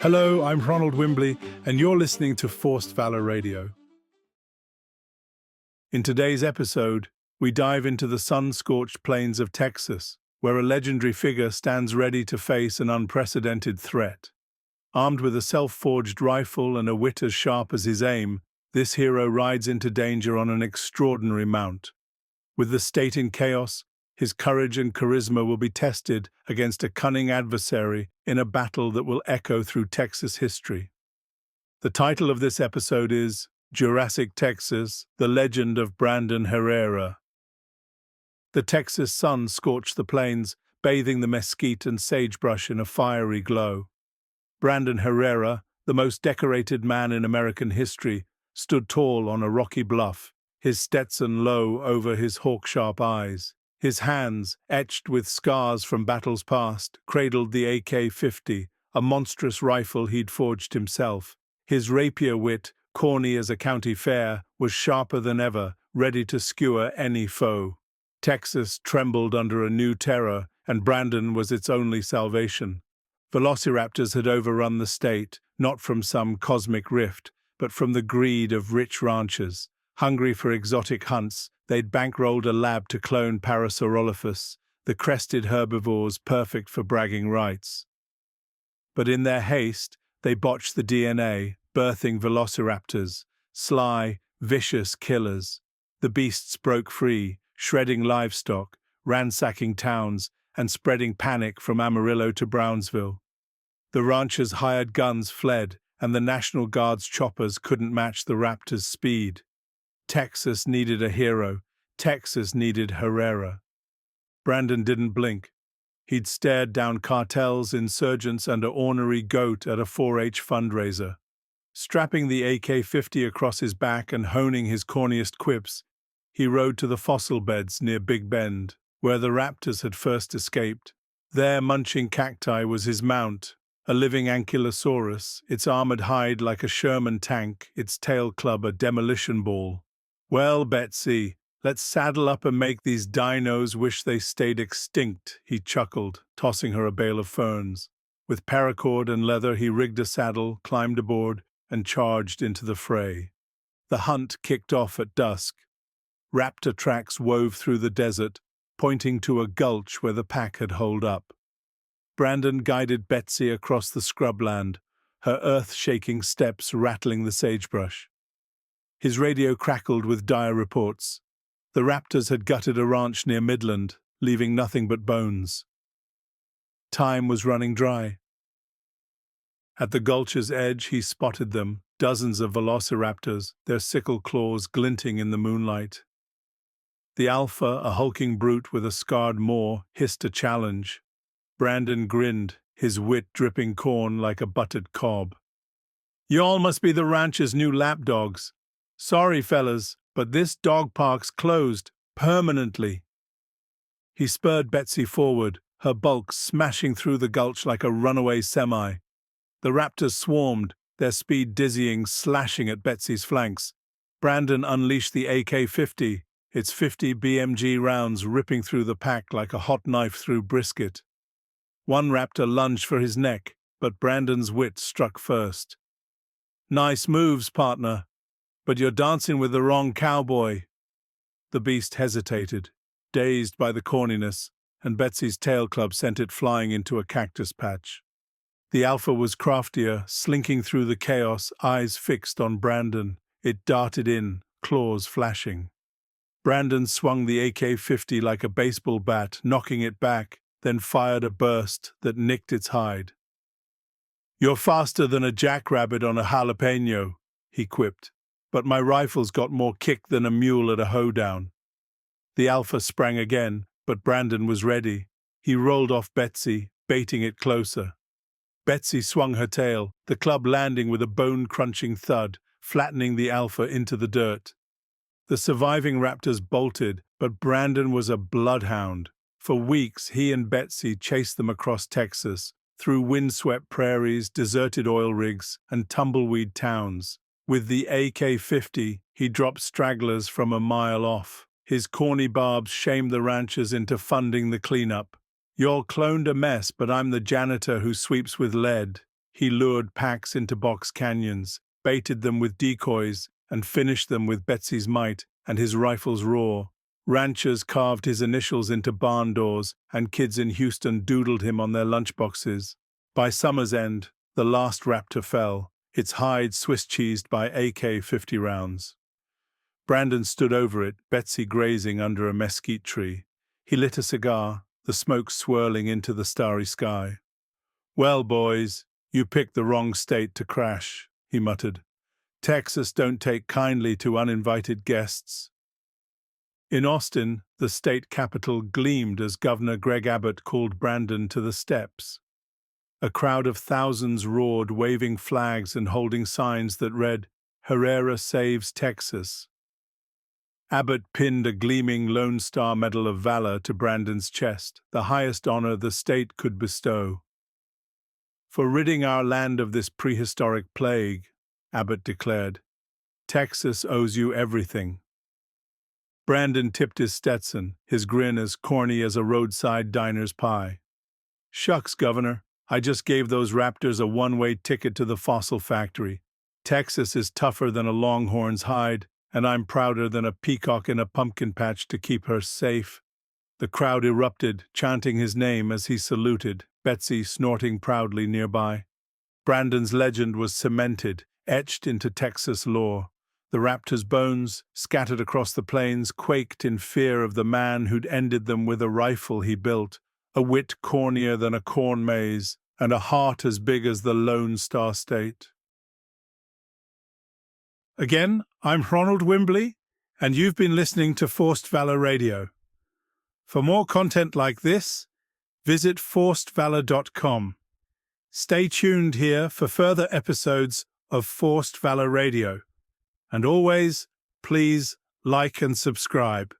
Hello, I'm Ronald Wimbley, and you're listening to Forced Valor Radio. In today's episode, we dive into the sun-scorched plains of Texas, where a legendary figure stands ready to face an unprecedented threat. Armed with a self-forged rifle and a wit as sharp as his aim, this hero rides into danger on an extraordinary mount. With the state in chaos, his courage and charisma will be tested against a cunning adversary in a battle that will echo through Texas history. The title of this episode is Jurassic Texas, The Legend of Brandon Herrera. The Texas sun scorched the plains, bathing the mesquite and sagebrush in a fiery glow. Brandon Herrera, the most decorated man in American history, stood tall on a rocky bluff, his Stetson low over his hawk-sharp eyes. His hands, etched with scars from battles past, cradled the AK-50, a monstrous rifle he'd forged himself. His rapier wit, corny as a county fair, was sharper than ever, ready to skewer any foe. Texas trembled under a new terror, and Brandon was its only salvation. Velociraptors had overrun the state, not from some cosmic rift, but from the greed of rich ranchers. Hungry for exotic hunts, they'd bankrolled a lab to clone Parasaurolophus, the crested herbivores perfect for bragging rights. But in their haste, they botched the DNA, birthing velociraptors, sly, vicious killers. The beasts broke free, shredding livestock, ransacking towns, and spreading panic from Amarillo to Brownsville. The ranchers' hired guns fled, and the National Guard's choppers couldn't match the raptors' speed. Texas needed a hero. Texas needed Herrera. Brandon didn't blink. He'd stared down cartels, insurgents, and an ornery goat at a 4-H fundraiser. Strapping the AK-50 across his back and honing his corniest quips, he rode to the fossil beds near Big Bend, where the raptors had first escaped. There, munching cacti, was his mount, a living ankylosaurus, its armored hide like a Sherman tank, its tail club a demolition ball. "Well, Betsy, let's saddle up and make these dinos wish they stayed extinct," he chuckled, tossing her a bale of ferns. With paracord and leather, he rigged a saddle, climbed aboard, and charged into the fray. The hunt kicked off at dusk. Raptor tracks wove through the desert, pointing to a gulch where the pack had holed up. Brandon guided Betsy across the scrubland, her earth-shaking steps rattling the sagebrush. His radio crackled with dire reports. The raptors had gutted a ranch near Midland, leaving nothing but bones. Time was running dry. At the gulch's edge, he spotted them, dozens of velociraptors, their sickle claws glinting in the moonlight. The alpha, a hulking brute with a scarred maw, hissed a challenge. Brandon grinned, his wit dripping corn like a buttered cob. "Y'all must be the ranch's new lapdogs. Sorry, fellas, but this dog park's closed, permanently." He spurred Betsy forward, her bulk smashing through the gulch like a runaway semi. The raptors swarmed, their speed dizzying, slashing at Betsy's flanks. Brandon unleashed the AK-50, its 50 BMG rounds ripping through the pack like a hot knife through brisket. One raptor lunged for his neck, but Brandon's wit struck first. "Nice moves, partner. But you're dancing with the wrong cowboy." The beast hesitated, dazed by the corniness, and Betsy's tail club sent it flying into a cactus patch. The alpha was craftier, slinking through the chaos, eyes fixed on Brandon. It darted in, claws flashing. Brandon swung the AK-50 like a baseball bat, knocking it back, then fired a burst that nicked its hide. "You're faster than a jackrabbit on a jalapeno," he quipped. "But my rifle's got more kick than a mule at a hoedown." The alpha sprang again, but Brandon was ready. He rolled off Betsy, baiting it closer. Betsy swung her tail, the club landing with a bone-crunching thud, flattening the alpha into the dirt. The surviving raptors bolted, but Brandon was a bloodhound. For weeks, he and Betsy chased them across Texas, through windswept prairies, deserted oil rigs, and tumbleweed towns. With the AK-50, he dropped stragglers from a mile off. His corny barbs shamed the ranchers into funding the cleanup. "Y'all cloned a mess, but I'm the janitor who sweeps with lead." He lured packs into box canyons, baited them with decoys, and finished them with Betsy's might and his rifle's roar. Ranchers carved his initials into barn doors, and kids in Houston doodled him on their lunchboxes. By summer's end, the last raptor fell, its hide Swiss-cheesed by AK-50 rounds. Brandon stood over it, Betsy grazing under a mesquite tree. He lit a cigar, the smoke swirling into the starry sky. "Well, boys, you picked the wrong state to crash," he muttered. "Texas don't take kindly to uninvited guests." In Austin, the state capitol gleamed as Governor Greg Abbott called Brandon to the steps. A crowd of thousands roared, waving flags and holding signs that read, "Herrera saves Texas." Abbott pinned a gleaming Lone Star Medal of Valor to Brandon's chest, the highest honor the state could bestow. "For ridding our land of this prehistoric plague," Abbott declared, "Texas owes you everything." Brandon tipped his Stetson, his grin as corny as a roadside diner's pie. "Shucks, Governor, I just gave those raptors a one-way ticket to the fossil factory. Texas is tougher than a longhorn's hide, and I'm prouder than a peacock in a pumpkin patch to keep her safe." The crowd erupted, chanting his name as he saluted, Betsy snorting proudly nearby. Brandon's legend was cemented, etched into Texas lore. The raptor's bones, scattered across the plains, quaked in fear of the man who'd ended them with a rifle he built, a wit cornier than a corn maze, and a heart as big as the Lone Star State. Again, I'm Ronald Wimbley, and you've been listening to Forced Valor Radio. For more content like this, visit forcedvalor.com. Stay tuned here for further episodes of Forced Valor Radio. And always, please like and subscribe.